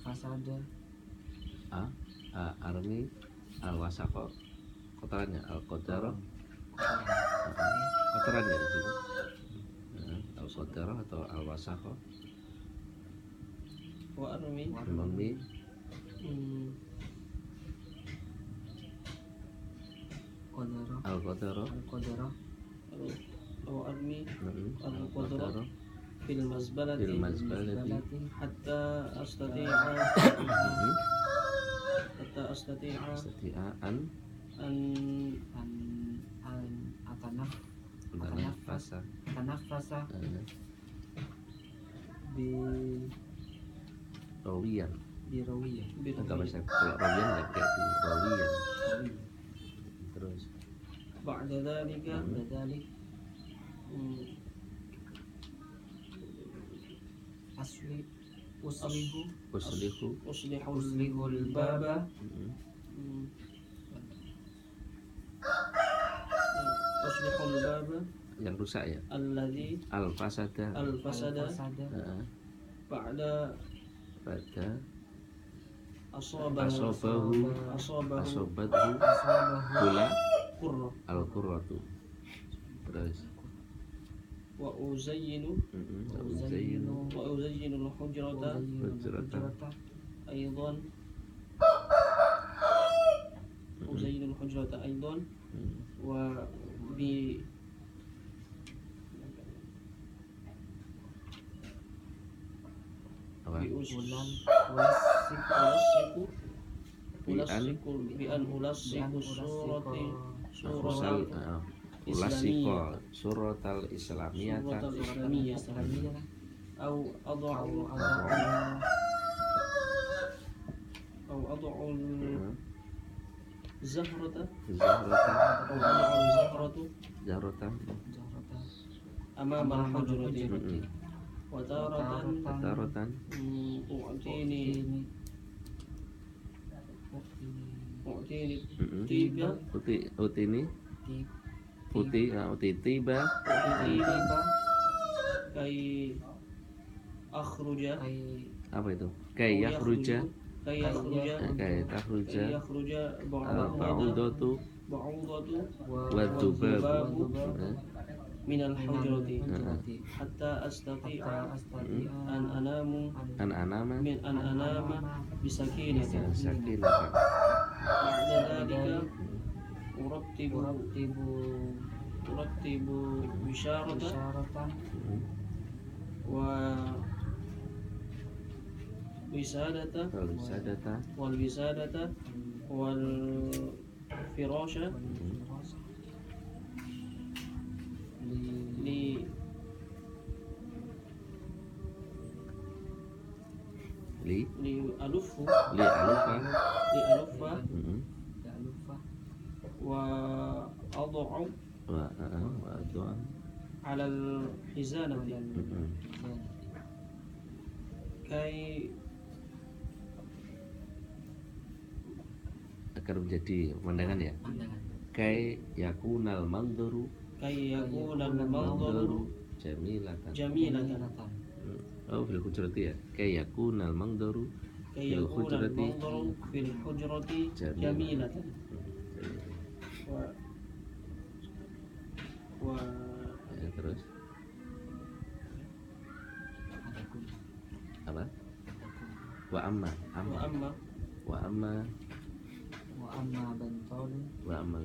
fasada armi al-wasaqo kotorannya al-qadara kotorannya itu al-qadara atau al-wasaqo wa armi qadara wa armi al-qadara fil mazbalati hatta astati'a an atanafasa bi rawiyan enggak bisa kalau rawiyan enggak kayak di rawiyan terus ba'da dzalika uslihu al-baba yang rusak ya alladzi al-fasada ba'da asobahu gula al-qurratu terus wa uzayyinu al-hujrata aidan wa bi ulasiku bi an ulasiku suratal islamiyata au ad'u zahrata amama al-hujrati wa taratan u'tini tiba tiba kai akhruja apa itu kai yakhruja ba'udatu wa dubabu minal hujrati hatta astati'a an anama bisakinatin ba'da dhalika urattibu bisharata wa wal wisadata wal firasha li alufa wa ad'u ala al-hizanati kai agar menjadi pemandangan ya kai yakunal manduru jamilatan oh fil hujrati ya kai yakunal manduru fil hujrati jamilatan wa ya, terus apa wa amma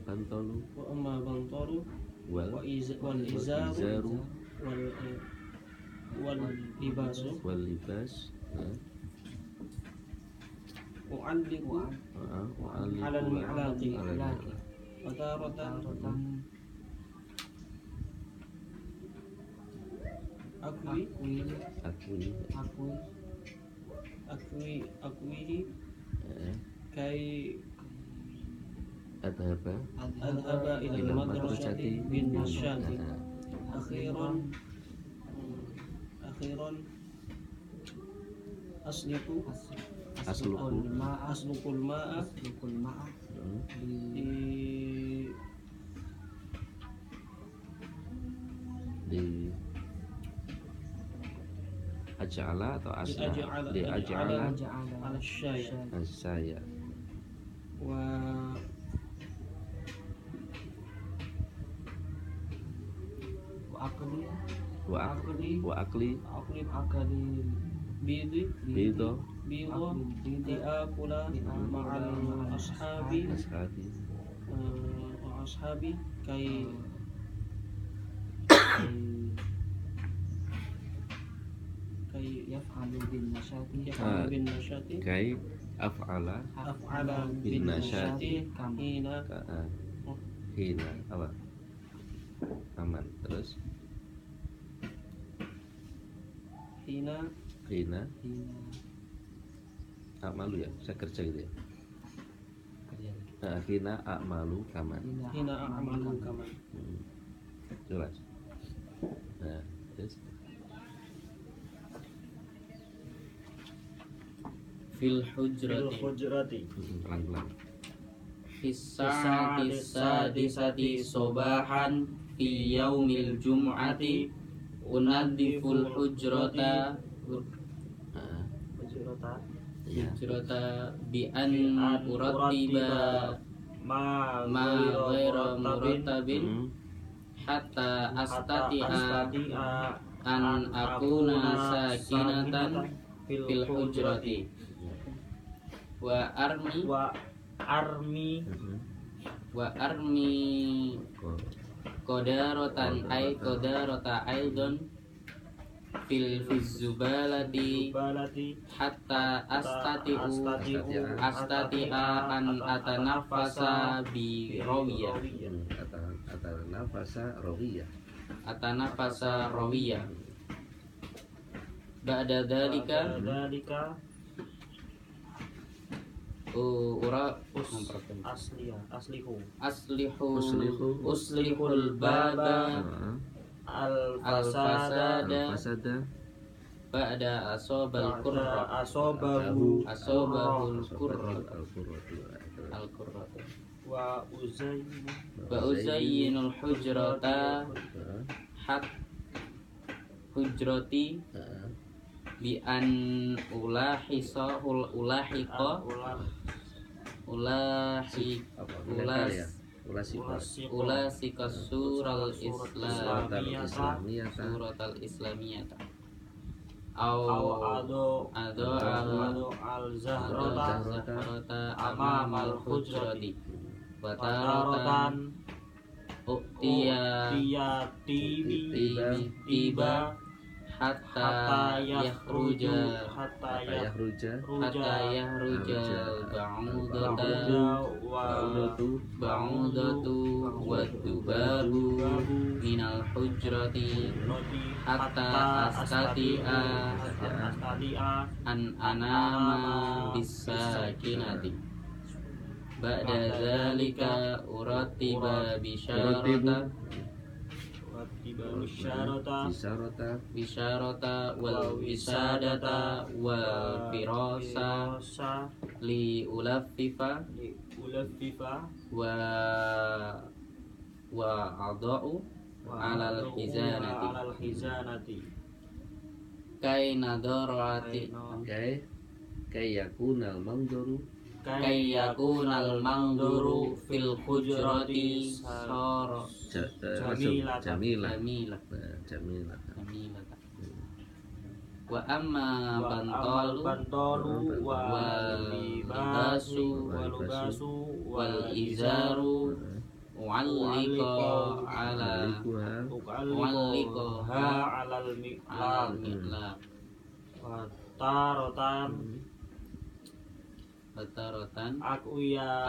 bantalu wal izaru wal libas u'alliqu ala al-mi'laqi wa taratan akwi kai adhaba ila al-madrasati bin nasyati akhiran aslukul ma'a Aj'ala atau asna? Aj'ala Di aj'ala ala syai saya. wa Akli Wa akli bidi bido bido diakula ma'al ashabi ashabi wa ashabi kai yaf'alu bin nasyati bin nasyati kai af'ala af'ala bin bin nasyati nasyati hina hina apa? Aman. Terus hina hina hina amalu ya, saya kerja gitu ya. kerja Hina amalu kaman. hina a'malu kama Jelas. Nah, terus fil hujrati hujrati pelan-pelan. Fisa'ati sadisati sobahan fi yaumil jum'ati unadiful hujrata Ya. hujrata bi an uratiba ma ghaira muratabin hatta astati'a an akuna sakinatan fil hujrati wa armi qadaratan ay qadarata aidon fil zubalati hatta astati'a an atanafasa bi rawiyah atanafasa rawiyah ba'da dzalika uslihul baba al-fasada ba'da asobal qurra asobahul qurra al-qurratu wa uzayyinul hujrata hujrati bi an ulahiqa ulasika sural islamiyata ado al zahrata amamal hujrati wataratan tiba hatta yahruja ba'udatu wadubabu minal hujrati hatta astati'a an anama bisakinati ba'da zalika uratiba bisyarata wal wisadata wal firasa li ulaffifa wa adau alal hizanati kai nadarati Kai yakunal manzuru fil hujrati sara jamilah. wa amma bantalu wal libasu wal izaru u'allika alal mi'laq bataratan akuyaha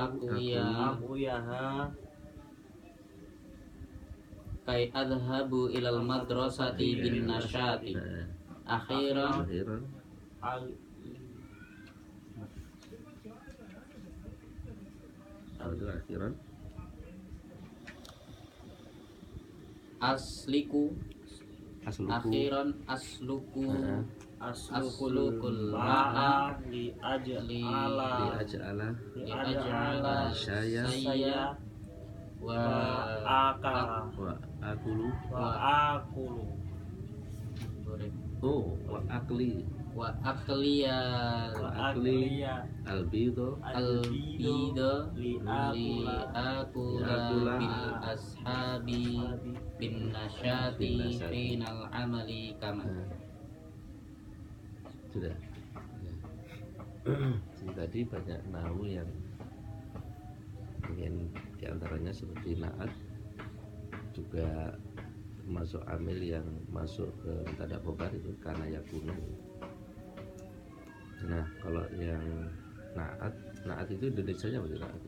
kai adhabu ilal madrasati bin nasyati akhiran akhiran aslukul ma'a li aj'ala saya wa akulu wa akli wa akliya albido albido li akula bil ashabi bin nasyati final amali kama. Sudah ya. Jadi tadi banyak nahu yang ingin diantaranya seperti naat, juga termasuk amil yang masuk ke tada khobar itu karena yakunu. Nah kalau yang naat itu Indonesianya apa sih naat?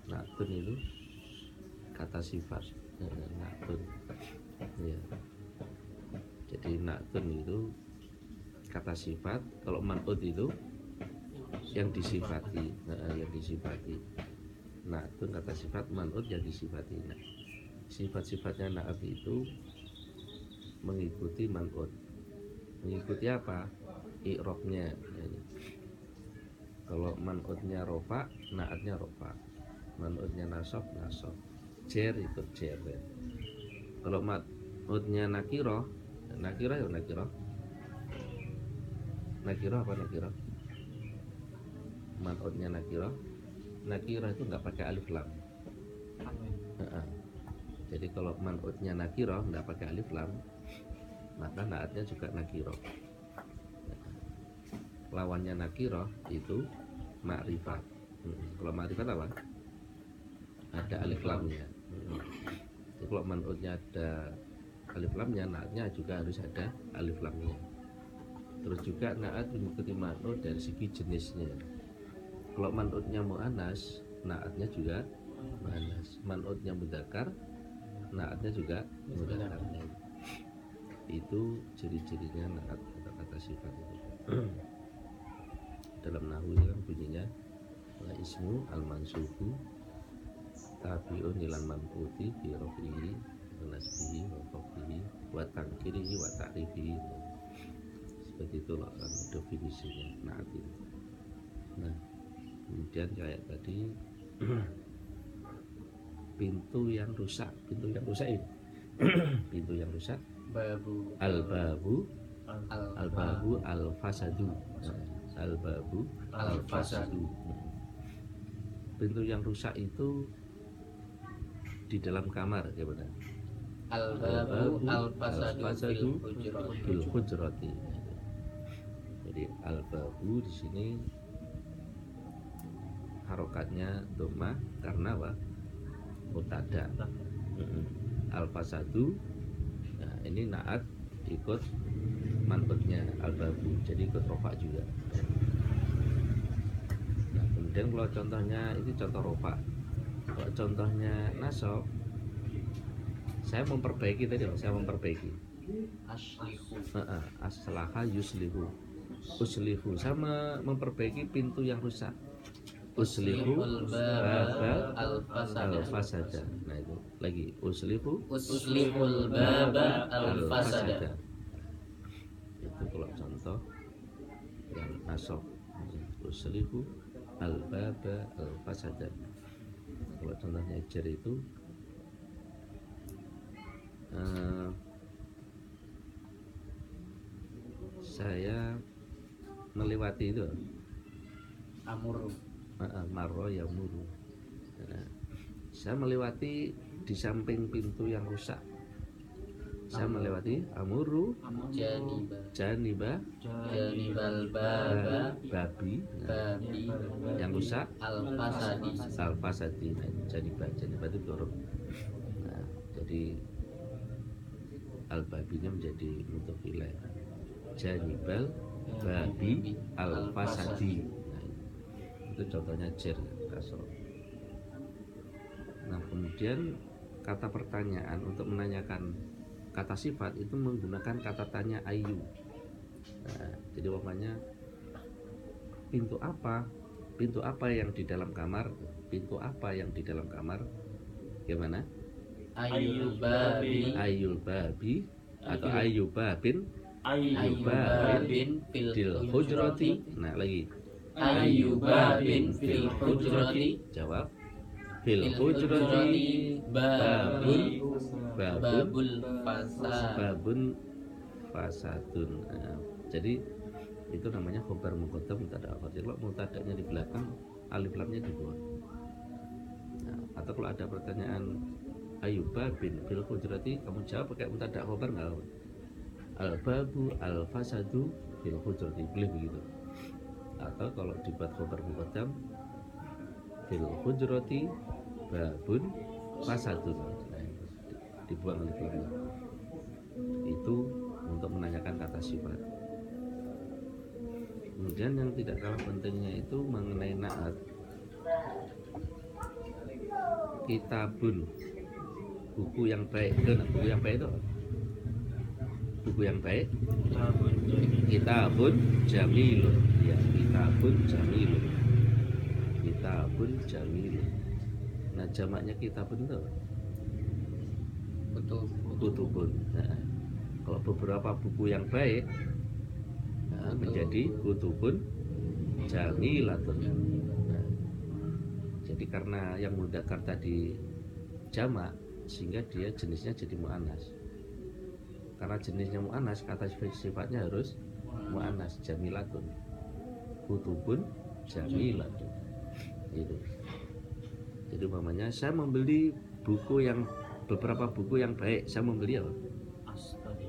Naatun itu kata sifat. Naatun ya. Jadi naatun itu kata sifat. Kalau man'ut itu yang disifati, yang disifati. Naatun kata sifat, man'ut yang disifati. Nah, sifat-sifatnya naat itu mengikuti man'ut. Mengikuti apa? I'rabnya. Kalau man'utnya rofa, naatnya rofa. Man'utnya nasab, jer ikut jer. Kalau man'utnya nakiroh ya nakiroh. Nakiroh apa nakiroh? Man'utnya nakiroh itu nggak pakai alif lam. Jadi kalau man'utnya nakiroh nggak pakai alif lam, maka naatnya juga nakiroh. Lawannya nakiroh itu ma'rifat. Kalau ma'rifat apa? Ada alif lamnya. Jadi kalau man'utnya ada alif lamnya, naatnya juga harus ada alif lamnya. Terus juga naat mengikuti man'ut dari segi jenisnya. Kalau man'utnya mu'anas, naatnya juga mu'anas. Man'utnya mudzakkar, naatnya juga mudzakkar. Itu ciri-cirinya naat kata-kata sifat itu. Dalam nahwu kan bunyinya la ismu al mansubu tabi'un ilal manquti bi rafihi wa nasbihi wa khafdihi wa tankirihi wa ta'rifihi. Seperti itu loh kan definisinya naat ini. Nah, kemudian kayak tadi pintu yang rusak ini pintu yang rusak al-babu al-fasadu. Al-babu al-fasadu. Pintu yang rusak itu di dalam kamar, ya benar. Al-babu al-fasadu bil hujrati. Jadi al-babu di sini harokatnya dhammah karena apa? Mubtada. Al-fasadu. Nah, ini naat ikut man'utnya al-babu, jadi ikut rofa juga. Nah, kemudian kalau contohnya itu contoh rofa. Kalau contohnya nasab, saya memperbaiki tadi, aslaha yuslihu, uslihu, sama memperbaiki pintu yang rusak. Uslihu baba al-fasada. Nah itu lagi uslihul baba al-fasada. Itu kalau contoh yang nasab, uslihu al-baba al-fasada. Kalau contohnya jar itu saya melewati itu amuru marro ya muru. Nah, saya melewati di samping pintu yang rusak. Saya melewati amuru janibal babi yang rusak al-fasadi. Janibah itu dorong. Nah, jadi al-babinya menjadi mutafilai. Janibal babi al-fasadi. Itu contohnya jer kasro. Nah kemudian kata pertanyaan untuk menanyakan kata sifat itu menggunakan kata tanya ayu. Nah, jadi umpamanya pintu apa yang di dalam kamar, gimana? Ayul babi atau ayubabin fil hujrati. Nah lagi Ayyubabin fil hujrati. Jawab fil hujrati babun babun babul fasad. babun fasadun. Nah, jadi itu namanya khobar muqaddam mubtada akhir. Jadi kalau mubtadanya di belakang, alif lamnya di bawah. Nah, atau kalau ada pertanyaan Ayuba bin fil hujrati, kamu jawab pakai mubtada khobar nggak apa? Al babu al fasadu fil hujrati, boleh begitu. Atau kalau dibuat khobar muqaddam fil hujrati babun fasadun, nah, dibuang alif lamnya. Itu untuk menanyakan kata sifat. Kemudian yang tidak kalah pentingnya itu mengenai na'at. Kitabun, buku yang baik. Buku yang baik itu apa? Buku yang baik. Kitabun jamilun. Ya, kitabun jamilun. Kitabun jamilun. Nah, jamaknya kitabun itu apa? Kutubun. Nah, kalau beberapa buku yang baik, nah, menjadi kutubun jamilatun. Nah, jadi karena yang mudzakkar tadi jamak, sehingga dia jenisnya jadi muannas. Karena jenisnya muannas, kata sifatnya harus muannas, jamilatun. Kutubun jamilatun. Itu. Jadi umpamanya saya membeli buku yang beberapa buku yang baik, saya membeli apa?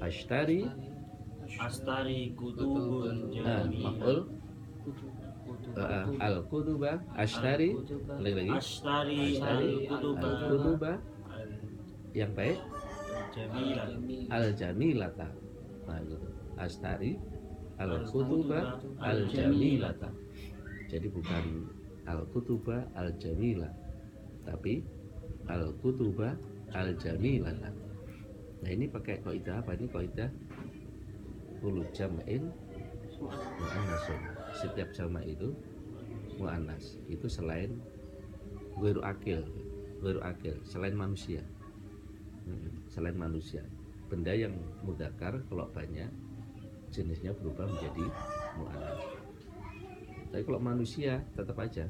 Ashtari Kutubun maf'ul al kutuba ashtari, lagi Ashtari al kutuba yang baik al jamilata. Nah, gitu. Ashtari al kutuba al jamilata. Jadi bukan al kutuba al jamila, tapi al kutuba al jamilata. Nah, ini pakai kaidah apa? Ini kaidah kullu jam'in muannasun. Setiap jamak itu muannas. Itu selain ghairu akil, selain manusia. Selain manusia. Benda yang mudzakkar kalau banyak jenisnya berubah menjadi muannas. Tapi kalau manusia tetap aja.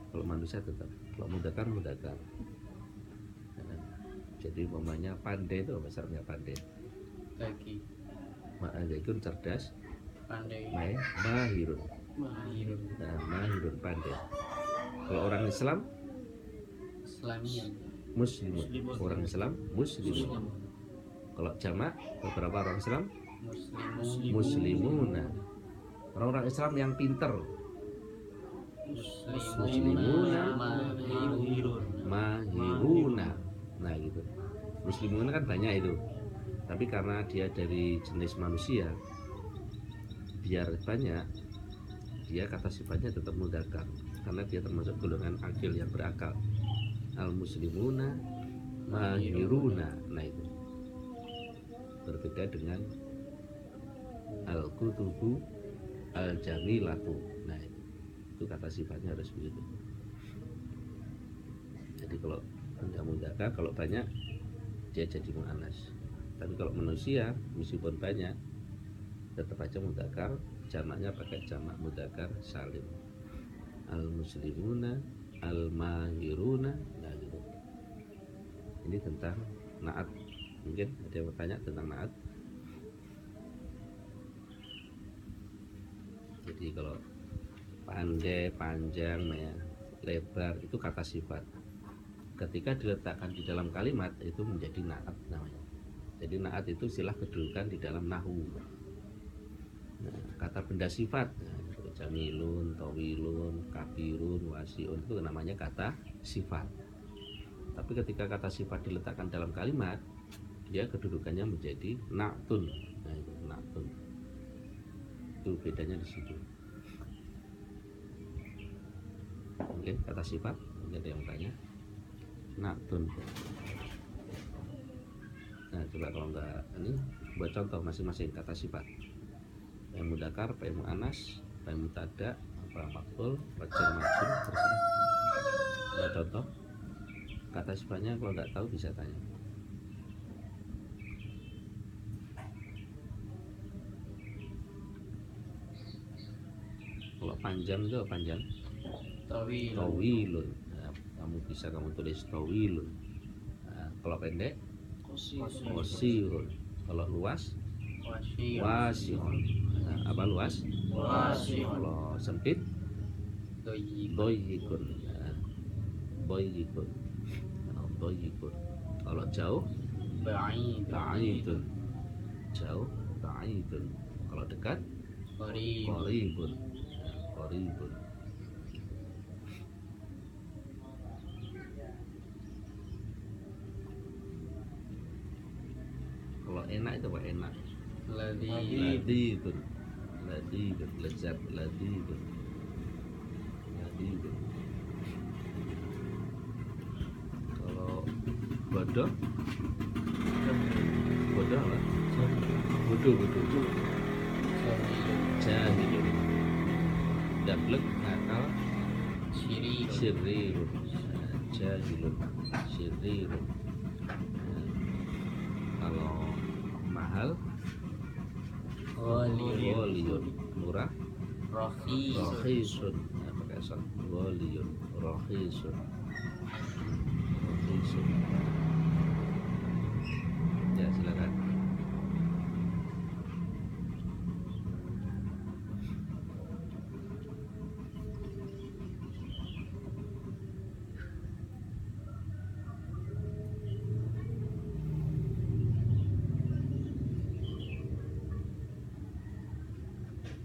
Kalau manusia tetap. Kalau mudzakkar. Jadi umpamanya pandai itu apa besarnya pandai? bagi Ma'azikun cerdas, pandai mahirun. Nah, mahirun pandai. Kalau orang Islam Islamian muslimun. Orang Islam muslimun. Kalau jamak beberapa orang Islam muslimuna. Orang-orang Islam yang pinter muslimuna mahiruna. Nah, gitu. Muslimun kan banyak itu. Tapi karena dia dari jenis manusia, biar banyak, dia kata sifatnya tetap mudzakkar karena dia termasuk golongan akil yang berakal. Al muslimuna mahiruna. Nah, itu berbeda dengan al kutubu al jamilatu. Nah, itu kata sifatnya harus begitu. Jadi kalau benda mudzakkar kalau banyak dia jadi muannas. Tapi kalau manusia meskipun banyak tetap aja mudzakkar, jamaknya pakai jamak mudzakkar salim. Al muslimuna al mahiruna. Nah, gitu. Ini tentang naat. Mungkin ada yang bertanya tentang naat. Jadi kalau pandai, panjang, ya, lebar itu kata sifat. Ketika diletakkan di dalam kalimat itu menjadi naat namanya. Jadi naat itu istilah kedudukan di dalam nahwu. Nah, kata benda sifat, nah, jamilun, tawilun, kabirun, wasiun itu namanya kata sifat. Tapi ketika kata sifat diletakkan dalam kalimat, dia kedudukannya menjadi na'tun. Nah, itu na'tun. Itu bedanya di situ. Oke, kata sifat, ada yang tanya. Na'tun. Nah, coba kalau enggak ini buat contoh masing-masing kata sifat. Yang mudzakkar, apa yang muannas, apa yang mutada, apa maf'ul, wajar majrur, terserah. Buat contoh kata sifatnya kalau enggak tahu bisa tanya. Kalau panjang itu apa panjang? Tawilun. Nah, kamu tulis tawilun. Nah, Kalau pendek Kosi. qasirun. Kalau luas Wasyir. wasi'un. Nah, apa luas? Wasi'un. Kalau sempit Doyik. doyikun. Nah, doyikun. Nah, doyikun. Kalau jauh Ba'id. ba'idun. Jauh ba'idun. Kalau dekat Qarib. qaribun. Nah, qaribun. Kalau enak itu apa enak? Ladzi. Ladidun. Ladidun. Lezat. Ladidun. Ladidun. Kalau bodoh bodoh apa? Bodoh. Jahilun. Dablek nakal Syiri. syirirun. Nah, jahilun syirirun. Nah, kalau mahal Ghaliyun. ghaliyun. Murah Rakhis. rakhisun. Nah, pakai son ghaliyun rakhisun. Rakhisun. Ya silakan.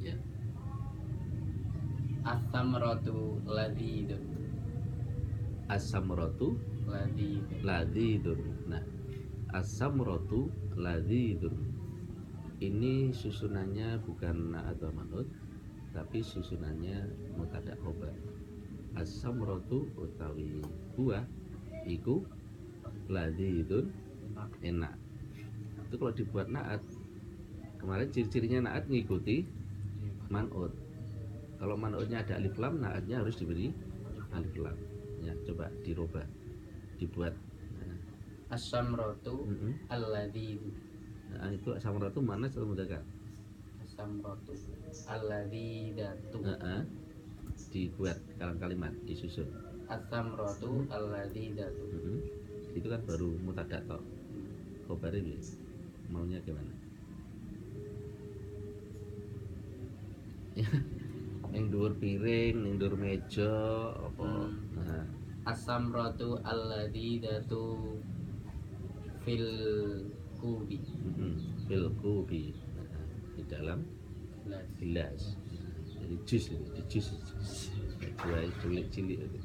Ya. As-samratu ladzidun. As-samratu Ladzidun. ladidun. Nah, as-samratu ladidun. Ini susunannya bukan na'at wa man'ut, tapi susunannya mubtada khobar. As-samratu utawi buah iku ladidun enak. Itu kalau dibuat na'at, kemarin ciri-cirinya na'at ngikuti man'ut. Kalau man'utnya ada alif lam, na'atnya harus diberi alif lam. Ya, coba dirubah, dibuat. As-samratu alladzidun. Nah, itu samratu mana satu mudzakkar? As-samratu alladzidatu. Dibuat kalimat disusun. As-samratu alladzidatu. Itu kan baru mubtada tok. Khobar ini maunya gimana? Yang dhuwur piring, yang dhuwur meja apa? Nah, As-samratu alladzidatu fil kubi. fil kubi. Nah, di dalam Gelas. gelas. Jadi jus itu, di jus. Buah cilik-cilik itu.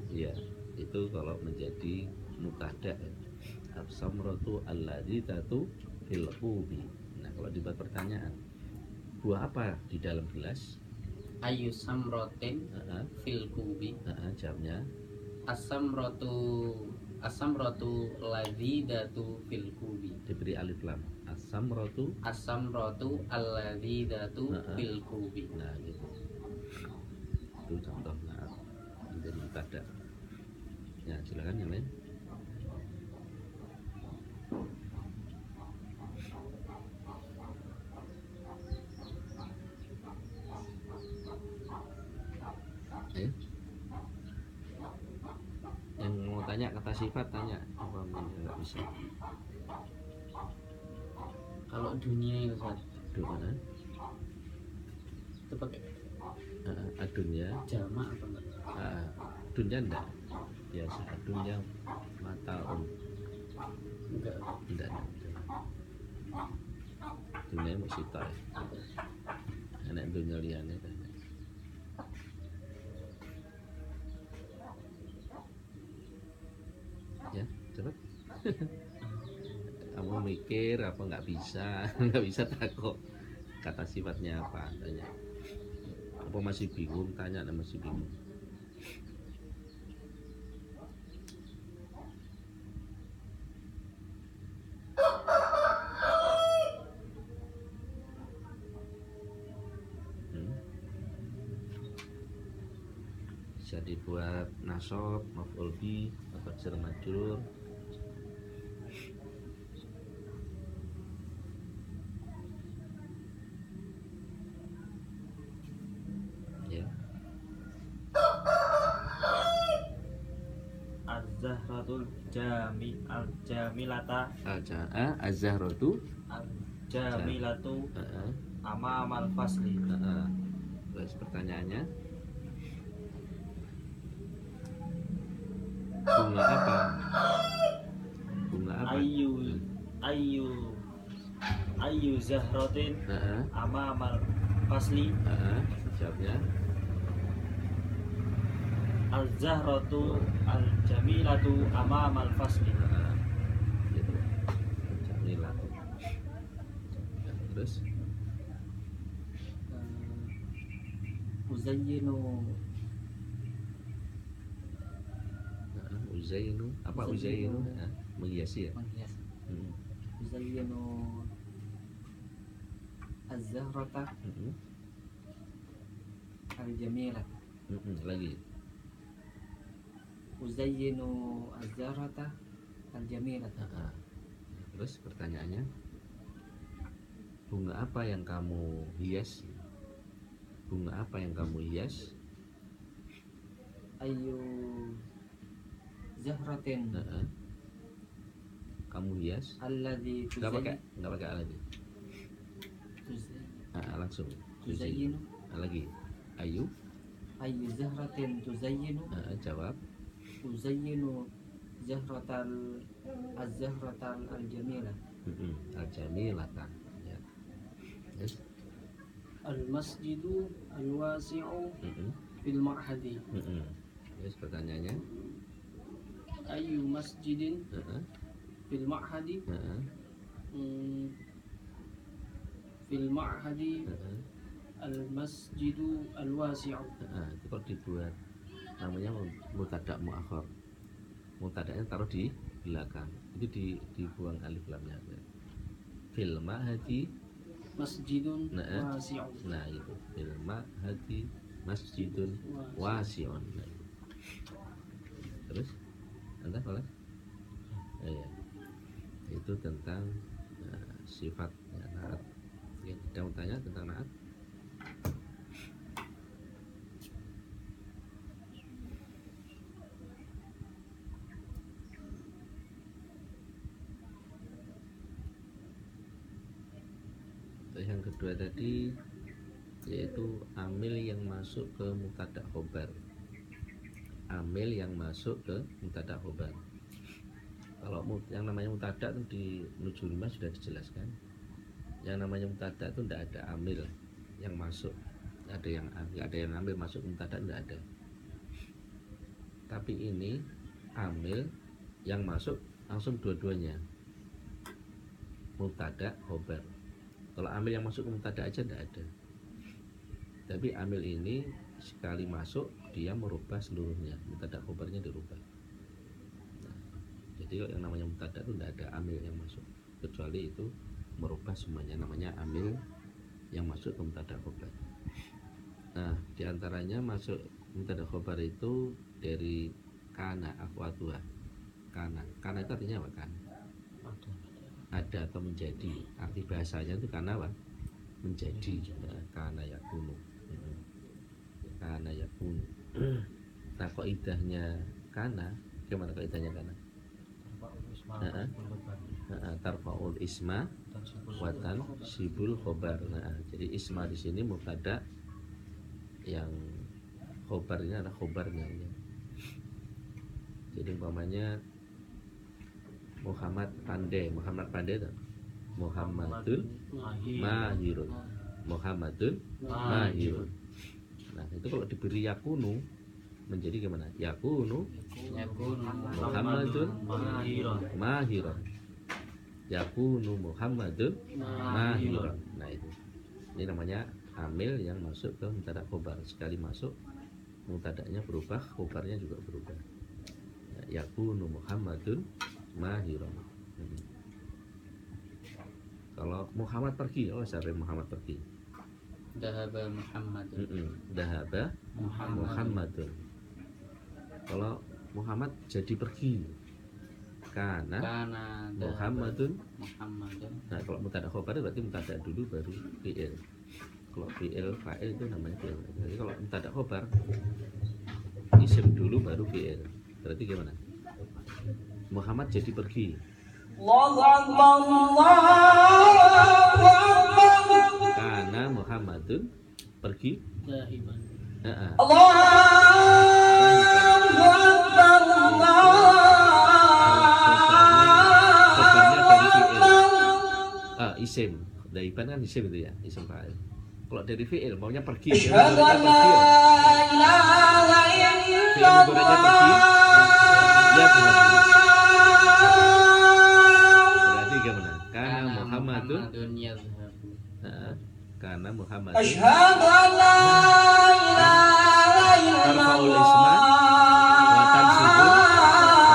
Ya, itu kalau menjadi mubtada. As-samratu alladzidatu fil kubi. Nah, kalau dibuat pertanyaan, buah apa di dalam gelas? Ayu samrotin fil kubi. Jamnya As-samratu ladzidatu fil kubi. diberi alif lam. As-samratu. As-samratu alladzidatu fil kubi. Nah, gitu. Itu contoh naat menjadi mubtada. Ya, silakan yang lain. Ayo. Yang mau tanya kata sifat tanya, apa nggak bisa? Kalau dunia itu Ustaz, Aduh mana? itu pakai Adunya, jamak apa enggak? dunya enggak? Biasa adunya mataun Enggak. enggak. Dunia mau sita ya. Anak dunia liane kan. Ya, cepet. Kamu mikir apa nggak bisa? Nggak bisa takut. Kata sifatnya apa? Tanya. Apa masih bingung? Tanya, masih bingung. Bisa dibuat nasab, maf'ul bi, atau jar majrur. Az-zahratu jamilata Az-zahratu jamilatu amamal fasli. Terus pertanyaannya, bunga apa? Bunga apa? Ayu zahratin amamal fasli. Jawabnya Al-zahratu al-jamilatu amamal fasli. gitu. Jamilah. Terus Uzayyinu Uzainu, apa Uzainu? Menghiasi ya. menghias. Hmm. Uzayyinu az-zahrata Hmm. al-jamilah. Lagi. Uzayyinu az-zahrata al-jamilah. Terus pertanyaannya, bunga apa yang kamu hias? Bunga apa yang kamu hias? Ayu zahratin Kamu hias? alladzi Nggak pakai lagi. Langsung. tuzayyinu Lagi. Ayu. ayu zahratin tuzayyinu Jawab. uzayyinu zahratal az-zahratal al-jamilah. Al-jamilatan. Ya. Yes. Al-masjidu al-wasi'u fil ma'hadi. Yes, pertanyaannya. Ayu masjidin fil ma'hadi. Fil ma'hadi al-masjidu al-wasi'u. Itu kalau dibuat namanya mubtada muakhar. Mubtada'nya taruh di belakang. Itu dibuang alif lamnya. Fil ma'hadi Masjidun wasi'u. Nah itu fil ma'hadi masjidun wasi'un. Nah, itu. Terus Anda boleh? Ya. Itu tentang sifat naat. Ya, kita mau tanya tentang naat. Yang kedua tadi yaitu amil yang masuk ke mubtada khobar. Amil yang masuk ke mubtada khobar. Kalau yang namanya mubtada itu di Nujul 5 sudah dijelaskan. Yang namanya mubtada itu tidak ada amil yang masuk. Nggak ada yang ambil masuk mubtada, tidak ada. Tapi ini amil yang masuk langsung dua-duanya. Mubtada khobar. Kalau amil yang masuk ke mubtada aja tidak ada. Tapi amil ini sekali masuk dia merubah seluruhnya, mubtada khobarnya dirubah. Nah, jadi yang namanya mubtada itu tidak ada amil yang masuk, kecuali itu merubah semuanya, namanya amil yang masuk ke mubtada khobar. Nah, diantaranya masuk mubtada khobar itu dari kana akhwatuha. Kana itu artinya apa? Kan ada atau menjadi. Arti bahasanya itu karena apa? Menjadi. Kana yakunu. Kana yakunu. Nah, kaidahnya kana, gimana kaidahnya kana? Tarfa'ul isma watan sibul khobar. Nah, jadi isma di sini mubtada, yang khobar ini adalah khobarnya ya. Jadi umpamanya Muhammad pandai itu Muhammadun mahirun. Muhammadun mahirun. Nah, itu kalau diberi yakunu menjadi gimana? Yakunu Muhammadun mahirun. Yakunu Muhammadun mahirun. Nah, itu. Ini namanya amil yang masuk ke mubtada khobar. Sekali masuk mubtadanya berubah, khobarnya juga berubah. Yakunu Muhammadun mahirun. Kalau Muhammad pergi, siapa Muhammad pergi? Dahaba Muhammadun. Dahaba Muhammadun. Kalau Muhammad jadi pergi, karena Muhammadun. Nah, kalau mubtada khobar berarti mubtada dulu baru fi'il. Kalau fi'il fa'il itu namanya fi'il. Jadi kalau mubtada khobar isim dulu baru fi'il. Berarti gimana? Muhammad jadi pergi. Karena Muhammadun pergi. ذاهبا Heeh. Khobarnya dari fi'il. Isim. Daiban kan isim itu ya, isim fa'il. Kalau dari fi'il maunya pergi. Fi'il mudhari'nya pergi. Fi'il mudhari'nya pergi. Ya Tuhan. Berarti gimana? Karena Muhammadun. Muhammadun yadhhabu. Karena Muhammadun. Tarfa'ul isma wa tansibul khabar.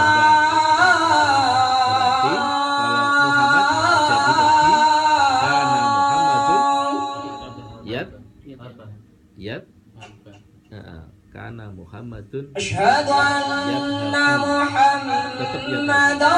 Berarti kalau Muhammad jadi pergi, karena Muhammadun yad yad karena Muhammadun أشهد أن محمدا